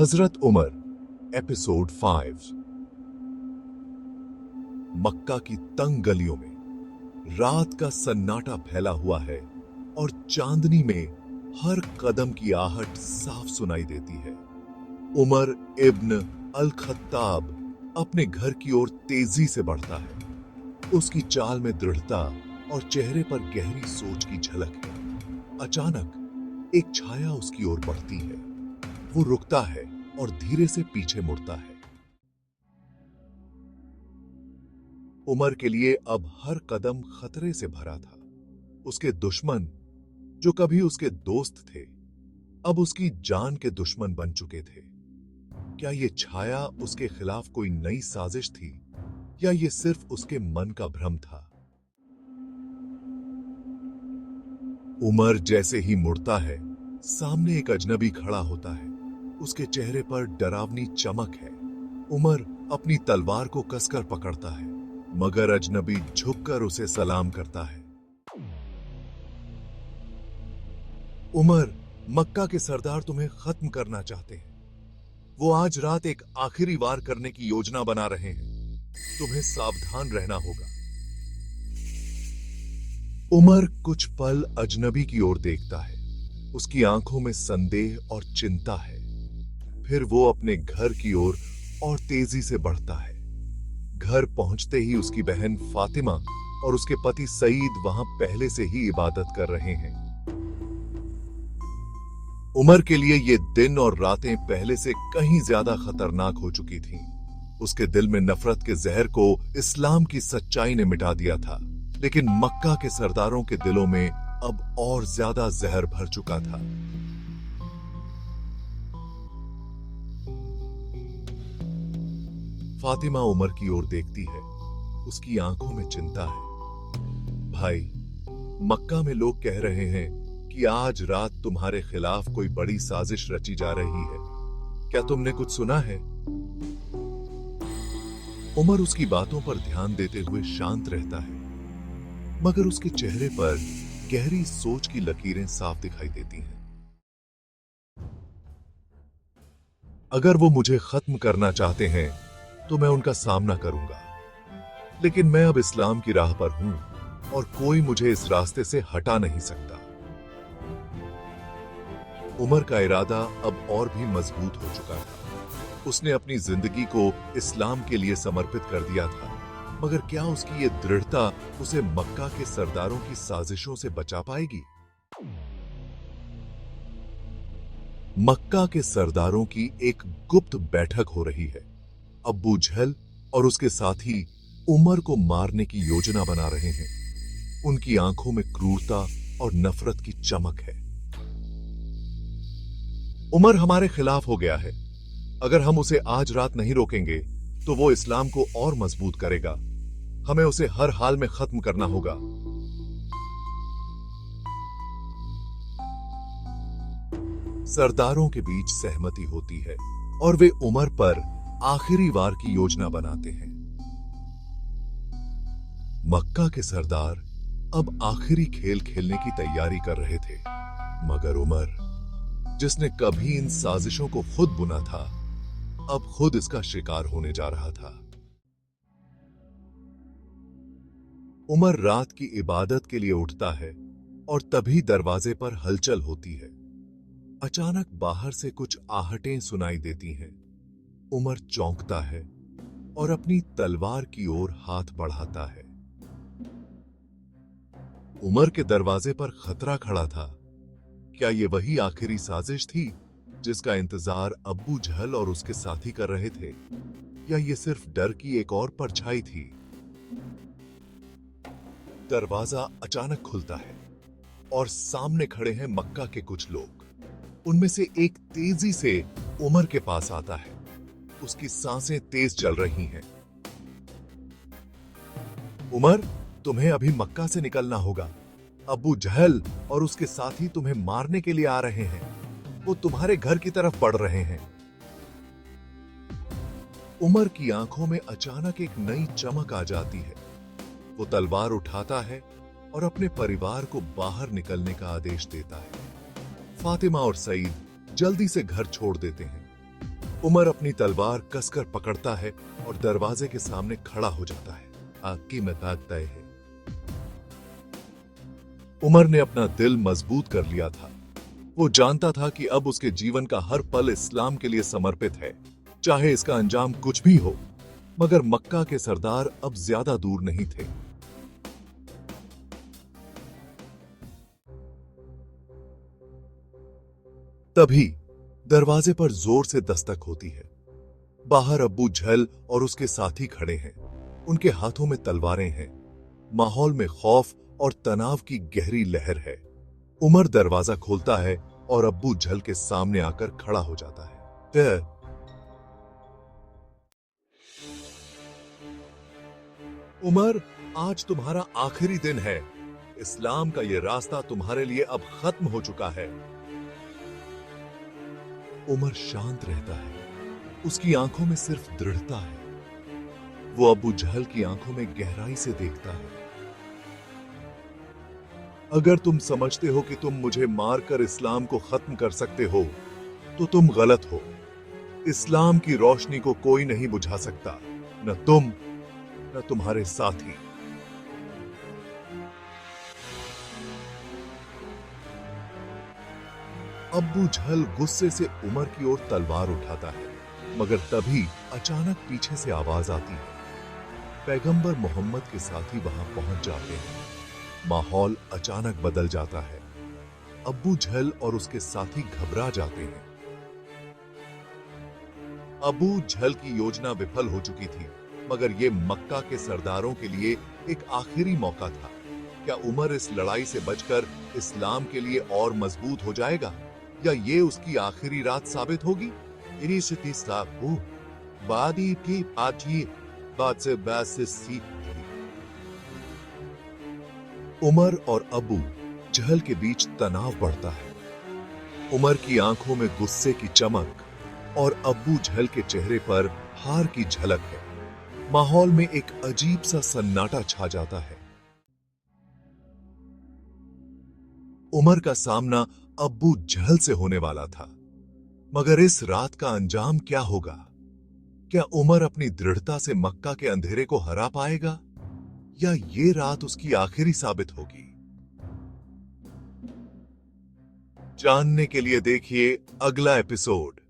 हजरत Umar episode 5। मक्का की तंग गलियों में रात का सन्नाटा फैला हुआ है और चांदनी में हर कदम की आहट साफ सुनाई देती है। उमर इब्न अल खत्ताब अपने घर की ओर तेजी से बढ़ता है। उसकी चाल में दृढ़ता और चेहरे पर गहरी सोच की झलक है। अचानक एक छाया उसकी ओर बढ़ती है। वो रुकता है और धीरे से पीछे मुड़ता है। उमर के लिए अब हर कदम खतरे से भरा था। उसके दुश्मन, जो कभी उसके दोस्त थे, अब उसकी जान के दुश्मन बन चुके थे। क्या ये छाया उसके खिलाफ कोई नई साजिश थी या ये सिर्फ उसके मन का भ्रम था? उमर जैसे ही मुड़ता है, सामने एक अजनबी खड़ा होता है। उसके चेहरे पर डरावनी चमक है। उमर अपनी तलवार को कसकर पकड़ता है, मगर अजनबी झुककर उसे सलाम करता है। उमर, मक्का के सरदार तुम्हें खत्म करना चाहते हैं। वो आज रात एक आखिरी वार करने की योजना बना रहे हैं। तुम्हें सावधान रहना होगा। उमर कुछ पल अजनबी की ओर देखता है। उसकी आंखों में संदेह और चिंता है। फिर वो अपने घर की ओर और तेजी से बढ़ता है। घर पहुंचते ही उसकी बहन फातिमा और उसके पति सईद वहां पहले से ही इबादत कर रहे हैं। उमर के लिए ये दिन और रातें पहले से कहीं ज्यादा खतरनाक हो चुकी थीं। उसके दिल में नफरत के जहर को इस्लाम की सच्चाई ने मिटा दिया था, लेकिन मक्का के सरदारों के दिलों में अब और ज्यादा जहर भर चुका था। फातिमा उमर की ओर देखती है। उसकी आंखों में चिंता है। भाई, मक्का में लोग कह रहे हैं कि आज रात तुम्हारे खिलाफ कोई बड़ी साजिश रची जा रही है। क्या तुमने कुछ सुना है? उमर उसकी बातों पर ध्यान देते हुए शांत रहता है, मगर उसके चेहरे पर गहरी सोच की लकीरें साफ दिखाई देती हैं। अगर वो मुझे खत्म करना चाहते हैं तो मैं उनका सामना करूंगा, लेकिन मैं अब इस्लाम की राह पर हूं और कोई मुझे इस रास्ते से हटा नहीं सकता। उमर का इरादा अब और भी मजबूत हो चुका था। उसने अपनी जिंदगी को इस्लाम के लिए समर्पित कर दिया था, मगर क्या उसकी ये दृढ़ता उसे मक्का के सरदारों की साजिशों से बचा पाएगी? मक्का के सरदारों की एक गुप्त बैठक हो रही है। अब्बू जहल और उसके साथी उमर को मारने की योजना बना रहे हैं। उनकी आंखों में क्रूरता और नफरत की चमक है। उमर हमारे खिलाफ हो गया है। अगर हम उसे आज रात नहीं रोकेंगे तो वो इस्लाम को और मजबूत करेगा। हमें उसे हर हाल में खत्म करना होगा। सरदारों के बीच सहमति होती है और वे उमर पर आखिरी वार की योजना बनाते हैं। मक्का के सरदार अब आखिरी खेल खेलने की तैयारी कर रहे थे, मगर उमर, जिसने कभी इन साजिशों को खुद बुना था, अब खुद इसका शिकार होने जा रहा था। उमर रात की इबादत के लिए उठता है और तभी दरवाजे पर हलचल होती है। अचानक बाहर से कुछ आहटें सुनाई देती हैं। उमर चौंकता है और अपनी तलवार की ओर हाथ बढ़ाता है। उमर के दरवाजे पर खतरा खड़ा था। क्या ये वही आखिरी साजिश थी जिसका इंतजार अब्बू जहल और उसके साथी कर रहे थे, या ये सिर्फ डर की एक और परछाई थी? दरवाजा अचानक खुलता है और सामने खड़े हैं मक्का के कुछ लोग। उनमें से एक तेजी से उमर के पास आता है। उसकी सांसें तेज चल रही हैं। उमर, तुम्हें अभी मक्का से निकलना होगा। अब्बू जहल और उसके साथी तुम्हें मारने के लिए आ रहे हैं। वो तुम्हारे घर की तरफ बढ़ रहे हैं। उमर की आंखों में अचानक एक नई चमक आ जाती है। वो तलवार उठाता है और अपने परिवार को बाहर निकलने का आदेश देता है। फातिमा और सईद जल्दी से घर छोड़ देते हैं। उमर अपनी तलवार कसकर पकड़ता है और दरवाजे के सामने खड़ा हो जाता है। आपकी मताक तय है। उमर ने अपना दिल मजबूत कर लिया था। वो जानता था कि अब उसके जीवन का हर पल इस्लाम के लिए समर्पित है, चाहे इसका अंजाम कुछ भी हो। मगर मक्का के सरदार अब ज्यादा दूर नहीं थे। तभी दरवाजे पर जोर से दस्तक होती है। बाहर अब्बू झल और उसके साथी खड़े हैं। उनके हाथों में तलवारें हैं। माहौल में खौफ और तनाव की गहरी लहर है। उमर दरवाजा खोलता है और अब्बू झल के सामने आकर खड़ा हो जाता है। फिर उमर, आज तुम्हारा आखिरी दिन है। इस्लाम का ये रास्ता तुम्हारे लिए अब खत्म हो चुका है। उमर शांत रहता है। उसकी आंखों में सिर्फ दृढ़ता है। वो अबू जहल की आंखों में गहराई से देखता है। अगर तुम समझते हो कि तुम मुझे मारकर इस्लाम को खत्म कर सकते हो, तो तुम गलत हो। इस्लाम की रोशनी को कोई नहीं बुझा सकता, न तुम न तुम्हारे साथी। अब्बू झल गुस्से से उमर की ओर तलवार उठाता है, मगर तभी अचानक पीछे से आवाज आती है। पैगंबर मोहम्मद के साथी वहां पहुंच जाते हैं। माहौल अचानक बदल जाता है। अब्बू झल और उसके साथी घबरा जाते हैं। अबू झल की योजना विफल हो चुकी थी, मगर ये मक्का के सरदारों के लिए एक आखिरी मौका था। क्या उमर इस लड़ाई से बचकर इस्लाम के लिए और मजबूत हो जाएगा, या ये उसकी आखिरी रात साबित होगी? उमर और अबू जहल के बीच तनाव बढ़ता है। उमर की आंखों में गुस्से की चमक और अब्बू झल के चेहरे पर हार की झलक है। माहौल में एक अजीब सा सन्नाटा छा जाता है। उमर का सामना अब्बू झल से होने वाला था, मगर इस रात का अंजाम क्या होगा? क्या उमर अपनी दृढ़ता से मक्का के अंधेरे को हरा पाएगा, या ये रात उसकी आखिरी साबित होगी? जानने के लिए देखिए अगला एपिसोड।